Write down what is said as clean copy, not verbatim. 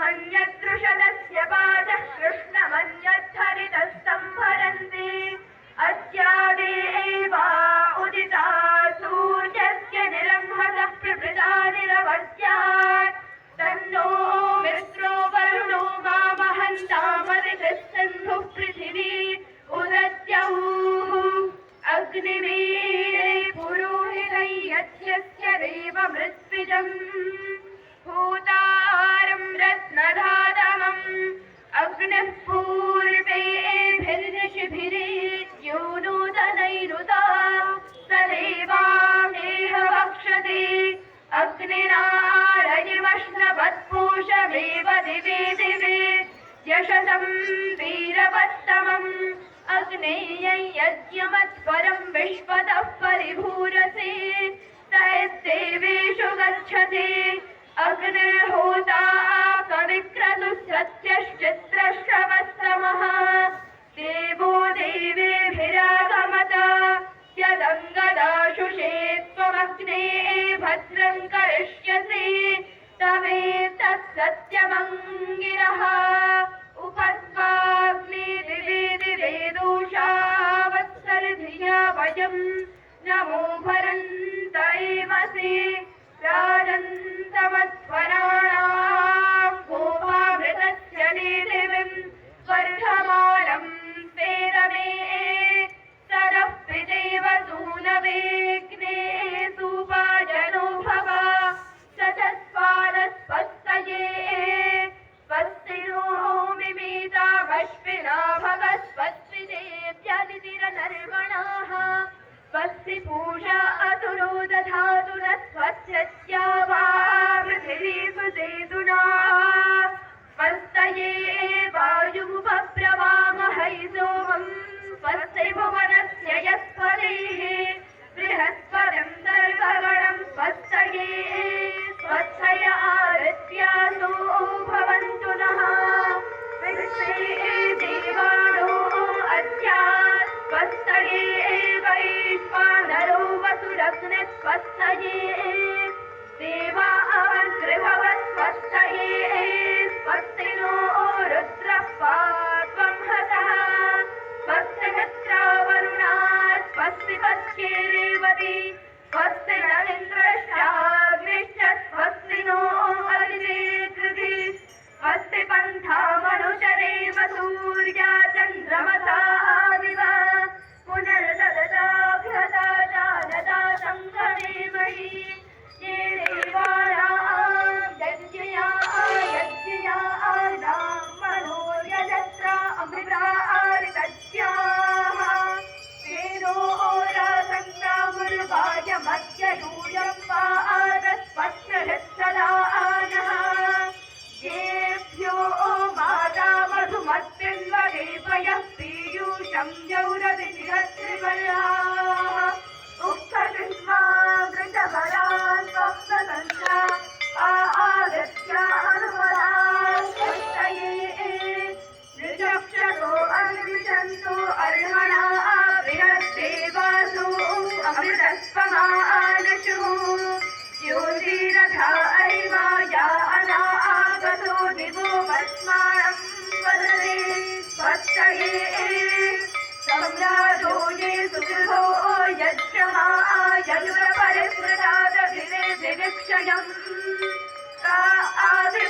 कृष्णमन्यदृषदस्य पादः कृष्णमन्यद्धरितः संभरन्ति अस्यादेवा उदिता सूर्यस्य निरंहतः प्रभृता निरवस्यात् तन्नो मित्रो वरुणो मामहन्तामदितिः सिन्धुः पृथिवी उदद्यौः अग्निवीरे पुरोहितै यज्ञस्य देवमृत्विजम् भूतारं रत्नधातमम् अग्निः पूर्वेभिर्निशिभिरीद्योनूतनैरुता सदेवामेह वक्षते अग्निनारयिमश्नवत्पूषमेव दिवे दिवे यशसं वीरवत्तमम् अग्नेयं यज्ञमत्परं विश्वतः परिभूरसे स यद्देवेषु गच्छति अग्निर्होता कविक्रतुः सत्यश्चित्रश्रवस्तमः देवो देवेभिरागमत यदङ्गदाशुषे त्वमग्ने भद्रं करिष्यसि तवेतत्सत्यमङ्गिरः उपत्वाग्ने दिवे दिवे दोषावत्सरधिया वयं नमो भरन्त एमसि राजन्तमत्वराणां गोपामृतस्य देदिविं वर्धमानं वेदमे सरः पितेव सूनवेग्ने सुपाजनो भव सचस्वानस्पस्तये स्वस्ति नो मिमीता वश्विना भगस्वस्तिदेव्यनितिरनर्मणाः स्वस्ति पूषा असुरो दधातु न स्वस्यत्या वा पृथिवी सुसेतुना स्वस्तये वायुमुपप्रवामहै सोमं स्वस्ति भुवनस्य यस्पतिः बृहस्पतिं दर्भगणं स्वस्तये स्वस्तय आदित्यासो भवन्तु नः विश्वे देवानो अद्या स्वस्तये वैश्वानरो वसुरग्ने स्वस्तये देवा अवन्गृहवत् स्वस्तये स्वस्ति नो रुद्रः पात्वं हतः स्वस्ति मित्रा वरुणा स्वस्ति पत्ये रेवती स्वस्ति न इन्द्रश्चाग्निश्च स्वस्ति नो अदिते कृधि स्वस्ति पन्थामनुचरेम सूर्या चन्द्रमसा दिवा पुनर्ददता जानता संगमेमहि ये देवानां यज्ञया नाम मनो यजत्रा अमृता आरितज्ञाः तेनो रासङ्ग्रामुर्वाय मध्ययूयं वा आदस्वस्त्रहृत्सदा नः येभ्यो माता मधुमत्पिन्वदेवयः पीयूषं जौरदिशिरत्रिवर्याः उक्तशिष्मा वृषभरान् स्वप्नसन्ध्या आदित्यानुपदान् स्वस्तये नृचक्षतो अन्विषन्तो अर्हणा बृहद्देवासो अमृतस्वमानशुः ज्योतिरथा अरिवाया अनागतो दिवो वस्मानं वदते स्वस्तये सम्राजो ये सुकृतो यज्ञमा यजुरपरिस्मृतादभिरे दिविक्षयम् ता आदि